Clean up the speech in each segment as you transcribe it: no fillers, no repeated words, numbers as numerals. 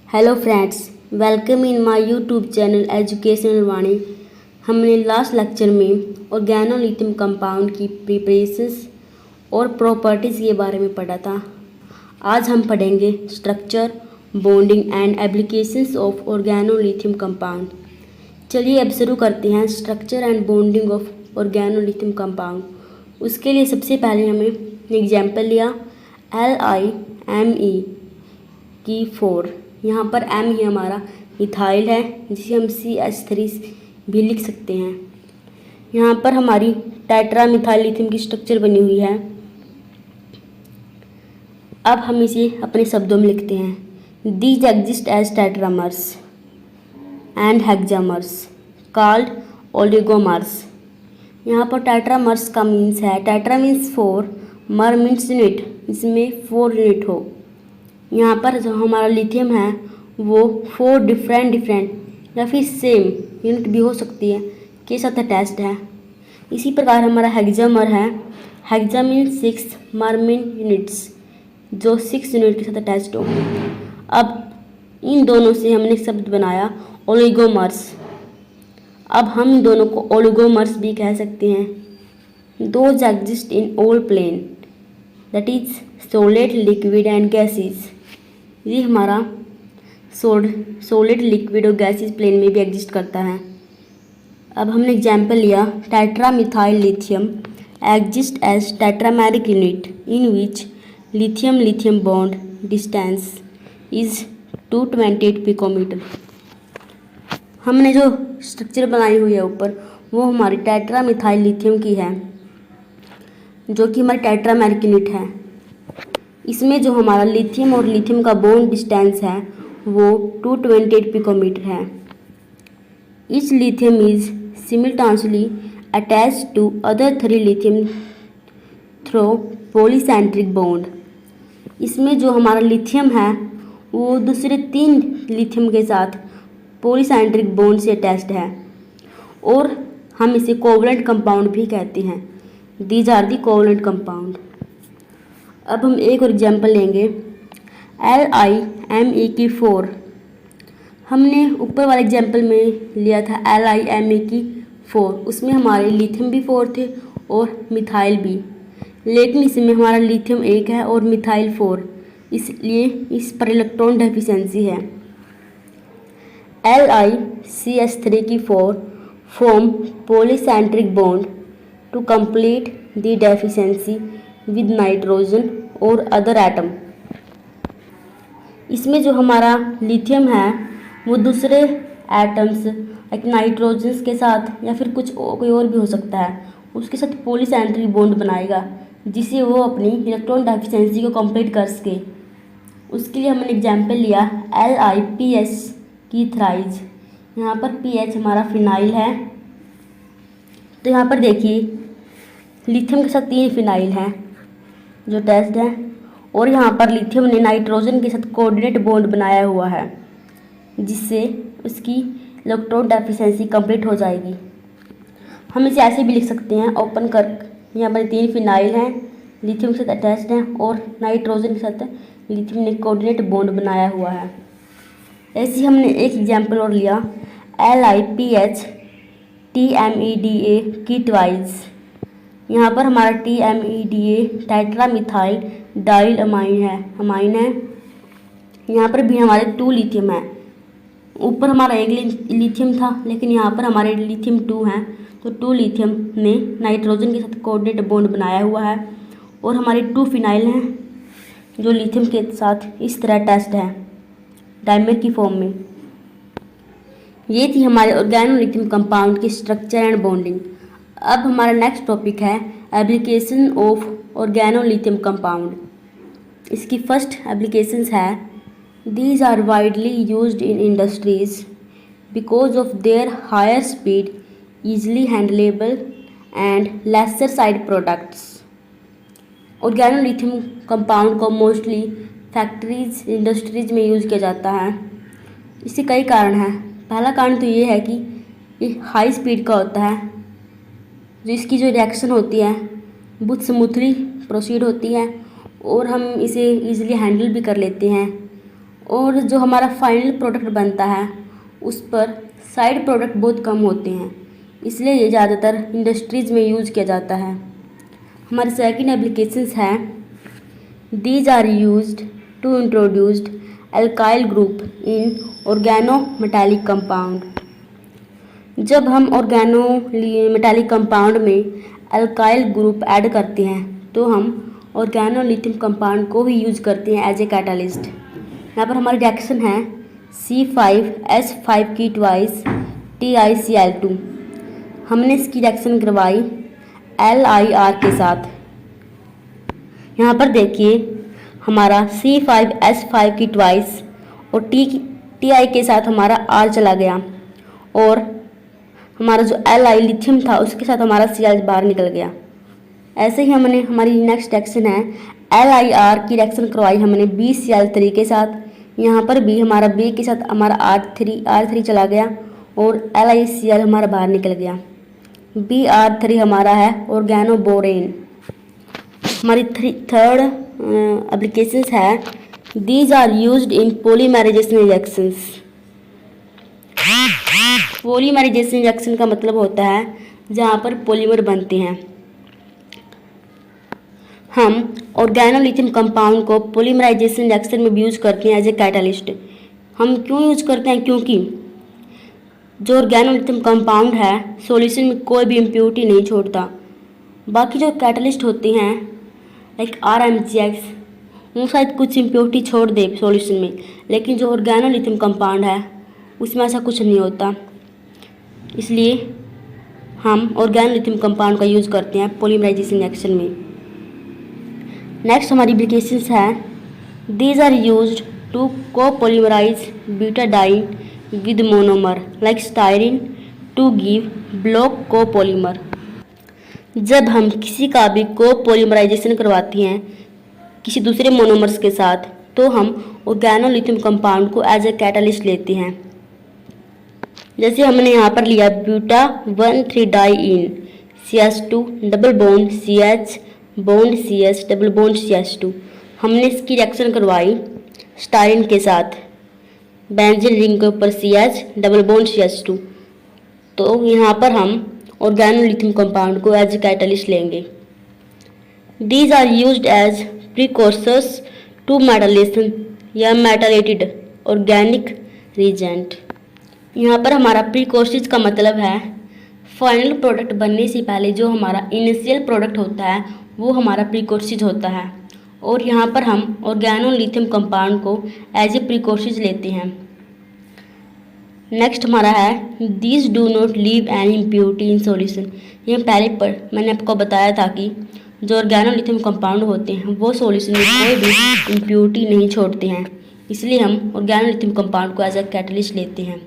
Hello friends, welcome in my YouTube channel educational Vani. हमने last lecture में organolithium compound की preparations और properties के बारे में पढ़ा था। आज हम पढ़ेंगे structure, bonding and applications of organolithium compound. चलिए अब शुरू करते हैं structure and bonding of organolithium compound. उसके लिए सबसे पहले हमें एग्जाम्पल लिया LiMe की 4। यहाँ पर M ही हमारा मिथाइल है, जिसे हम CH3 भी लिख सकते हैं। यहाँ पर हमारी टेट्रा मिथाइल लिथियम की स्ट्रक्चर बनी हुई है। अब हम इसे अपने शब्दों में लिखते हैं। These exist as tetramers and hexamers called oligomers. यहाँ पर टेट्रामर्स का मीन्स है, टेट्रा मीन्स 4, मर मीन्स यूनिट, जिसमें 4 यूनिट हो। यहाँ पर जो हमारा लिथियम है वो 4 डिफरेंट या फिर सेम यूनिट भी हो सकती है के साथ अटैच्ड है। इसी प्रकार हमारा हेक्सामर है, हेक्सा मीन्स 6, मर मीन यूनिट्स, जो 6 यूनिट के साथ अटैच्ड हो। अब इन दोनों से हमने शब्द बनाया ओलिगोमर्स। अब हम इन दोनों को ओलिगोमर्स भी कह सकते हैं। Those exist in all plane, that is solid, liquid and gases. ये हमारा सॉलिड, लिक्विड और गैसेस प्लेन में भी एग्जिस्ट करता है। अब हमने एग्जाम्पल लिया tetra methyl lithium exist as tetrameric unit in which lithium bond distance is 228 picometer. हमने जो स्ट्रक्चर बनाई हुई है ऊपर, वो हमारी टेट्रा मिथाइल लिथियम की है, जो कि हमारी टेट्रामेरिक यूनिट है। इसमें जो हमारा लिथियम और लिथियम का बॉन्ड डिस्टेंस है वो 228 पिकोमीटर है। Each lithium is simultaneously attached to other 3 lithium through polycentric bond. इसमें जो हमारा लिथियम है वो दूसरे 3 लिथियम के साथ पॉलीसेंट्रिक बॉन्ड से अटैच्ड है, और हम इसे कोवलेंट कंपाउंड भी कहते हैं। These are the covalent compound. अब हम एक और एग्जाम्पल लेंगे LiMe की 4। हमने ऊपर वाले एग्जाम्पल में लिया था LiMe की 4, उसमें हमारे लिथियम भी 4 थे और मिथाइल भी, लेकिन इसमें हमारा लिथियम 1 है और मिथाइल 4, इसलिए इस पर इलेक्ट्रॉन डेफिशिएंसी है। LiCH3 की 4 form polycentric bond to complete the deficiency with nitrogen और अदर एटम। इसमें जो हमारा लिथियम है वो दूसरे एटम्स लाइक नाइट्रोजन के साथ या फिर कोई और भी हो सकता है, उसके साथ पॉलीसेंट्रिक बॉन्ड बनाएगा, जिससे वो अपनी इलेक्ट्रॉन डेफिशिएंसी को कंप्लीट कर सके। उसके लिए हमने एग्जाम्पल लिया LiPH की थ्राइज। यहाँ पर PH हमारा फिनाइल है, तो यहाँ पर देखिए लिथियम के साथ 3 फिनाइल हैं जो टेस्ट है, और यहाँ पर लिथियम ने नाइट्रोजन के साथ कोऑर्डिनेट बॉन्ड बनाया हुआ है, जिससे उसकी इलेक्ट्रॉन डेफिशिएंसी कंप्लीट हो जाएगी। हम इसे ऐसे भी लिख सकते हैं ओपन कर, यहाँ पर 3 फिनाइल हैं, लिथियम के साथ अटैच्ड हैं, और नाइट्रोजन के साथ लिथियम ने कोऑर्डिनेट बॉन्ड बनाया हुआ है। ऐसे ही हमने एक एग्जाम्पल और लिया LiPH TMEDA की ट्वाइस। यहाँ पर हमारा TMEDA tetra methyl dial amine है। यहाँ पर भी हमारे 2 लिथियम है। ऊपर हमारा एक लिथियम था, लेकिन यहाँ पर हमारे लिथियम 2 हैं, तो 2 लिथियम ने नाइट्रोजन के साथ कोऑर्डिनेट बॉन्ड बनाया हुआ है, और हमारे 2 फिनाइल हैं जो लिथियम के साथ इस तरह अटैच्ड है डाइमर की फॉर्म में। ये थी हमारे ऑर्गेनोलिथियम कंपाउंड की स्ट्रक्चर एंड बॉन्डिंग। अब हमारा नेक्स्ट टॉपिक है एप्लीकेशन ऑफ ऑर्गेनोलिथियम कंपाउंड। इसकी फर्स्ट एप्लीकेशंस है these are widely used in industries because of their higher speed, easily handleable and lesser side products. Organolithium compound को mostly factories, industries में use किया जाता है। इसके कई कारण हैं। पहला कारण तो ये है कि ये हाई स्पीड का होता है, जो इसकी जो रिएक्शन होती है बहुत स्मूथली प्रोसीड होती है, और हम इसे इजीली हैंडल भी कर लेते हैं, और जो हमारा फाइनल प्रोडक्ट बनता है उस पर साइड प्रोडक्ट बहुत कम होते हैं, इसलिए ये ज़्यादातर इंडस्ट्रीज़ में यूज़ किया जाता है। हमारे सेकंड एप्लीकेशंस हैं, these are used to introduced alkyl group in organo metallic compound. जब हम ऑर्गेनो मेटालिक कंपाउंड में एल्काइल ग्रुप ऐड करते हैं तो हम ऑर्गेनो लिथियम कंपाउंड को ही यूज करते हैं एज ए कैटालिस्ट। यहाँ पर हमारी रिएक्शन है C5H5 की ट्वाइस TiCl2। हमने इसकी रिएक्शन करवाई LIR के साथ। यहाँ पर देखिए हमारा C5H5 की ट्वाइस और Ti के साथ हमारा R चला गया और हमारा जो Li लिथियम था उसके साथ हमारा Cl बाहर निकल गया। ऐसे ही हमने हमारी नेक्स्ट रिएक्शन है LIR की रिएक्शन करवाई हमने BCl3 के साथ। यहाँ पर भी हमारा B के साथ हमारा R3 चला गया और LiCl हमारा बाहर निकल गया। Br3 हमारा है ऑर्गेनो बोरेन। हमारी थर्ड एप्लीकेशंस है, these are used in polymerization reactions. Polymerization reaction का मतलब होता है जहाँ पर पॉलीमर बनते हैं। हम ऑर्गेनोलिथियम कंपाउंड को पॉलीमराइजेशन रिएक्शन में भी यूज करते हैं एज ए कैटालिस्ट। हम क्यों यूज करते हैं? क्योंकि जो ऑर्गेनोलिथियम कंपाउंड है सॉल्यूशन में कोई भी इम्प्योरिटी नहीं छोड़ता। बाकी जो कैटालिस्ट होते हैं लाइक RMGX वो शायद कुछ इम्प्योरिटी छोड़ दे सॉल्यूशन में, लेकिन जो ऑर्गेनोलिथियम कंपाउंड है उसमें ऐसा कुछ नहीं होता। इसलिए हम ऑर्गेनोलिथियम कंपाउंड का यूज़ करते हैं पॉलीमराइजेशन रिएक्शन में। नेक्स्ट हमारी एप्लीकेशंस है, these are used to copolymerise butadiene with monomer like styrene to give block copolymer. जब हम किसी का भी कोपॉलीमराइजेशन करवाते हैं किसी दूसरे मोनोमर्स के साथ तो हम ऑर्गेनोलिथियम कंपाउंड को एज ए कैटालिस्ट लेते हैं। जैसे हमने यहाँ पर लिया ब्यूटा 1,3-डाइइन CH2 double bond CH bond CH double bond CH2। हमने इसकी रिएक्शन करवाई स्टायरीन के साथ, बेंजीन रिंग के ऊपर CH डबल बॉन्ड CH2। तो यहाँ पर हम ऑर्गेनोलिथियम कंपाउंड को एज ए कैटालिस्ट लेंगे। These are used as precursors to metalation या मेटालेटेड ऑर्गेनिक रिएजेंट। यहाँ पर हमारा प्रीकॉर्सर्स का मतलब है फाइनल प्रोडक्ट बनने से पहले जो हमारा इनिशियल प्रोडक्ट होता है वो हमारा प्रीकॉर्सर्स होता है, और यहाँ पर हम ऑर्गेनोलिथियम कंपाउंड को एज ए प्रीकॉर्सर्स लेते हैं। नेक्स्ट हमारा है, these do not leave any impurity in solution. ये मैंने आपको बताया था कि जो ऑर्गेनोलिथियम कंपाउंड होते हैं वो सॉल्यूशन में कोई भी इम्प्योरिटी नहीं छोड़ते हैं, इसलिए हम ऑर्गेनोलिथियम कंपाउंड को एज ए कैटलिस्ट लेते हैं।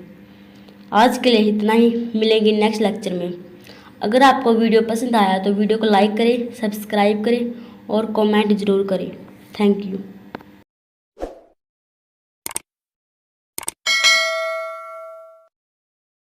आज के लिए इतना ही, मिलेंगे नेक्स्ट लेक्चर में। अगर आपको वीडियो पसंद आया तो वीडियो को लाइक करें, सब्सक्राइब करें और कमेंट ज़रूर करें। Thank you.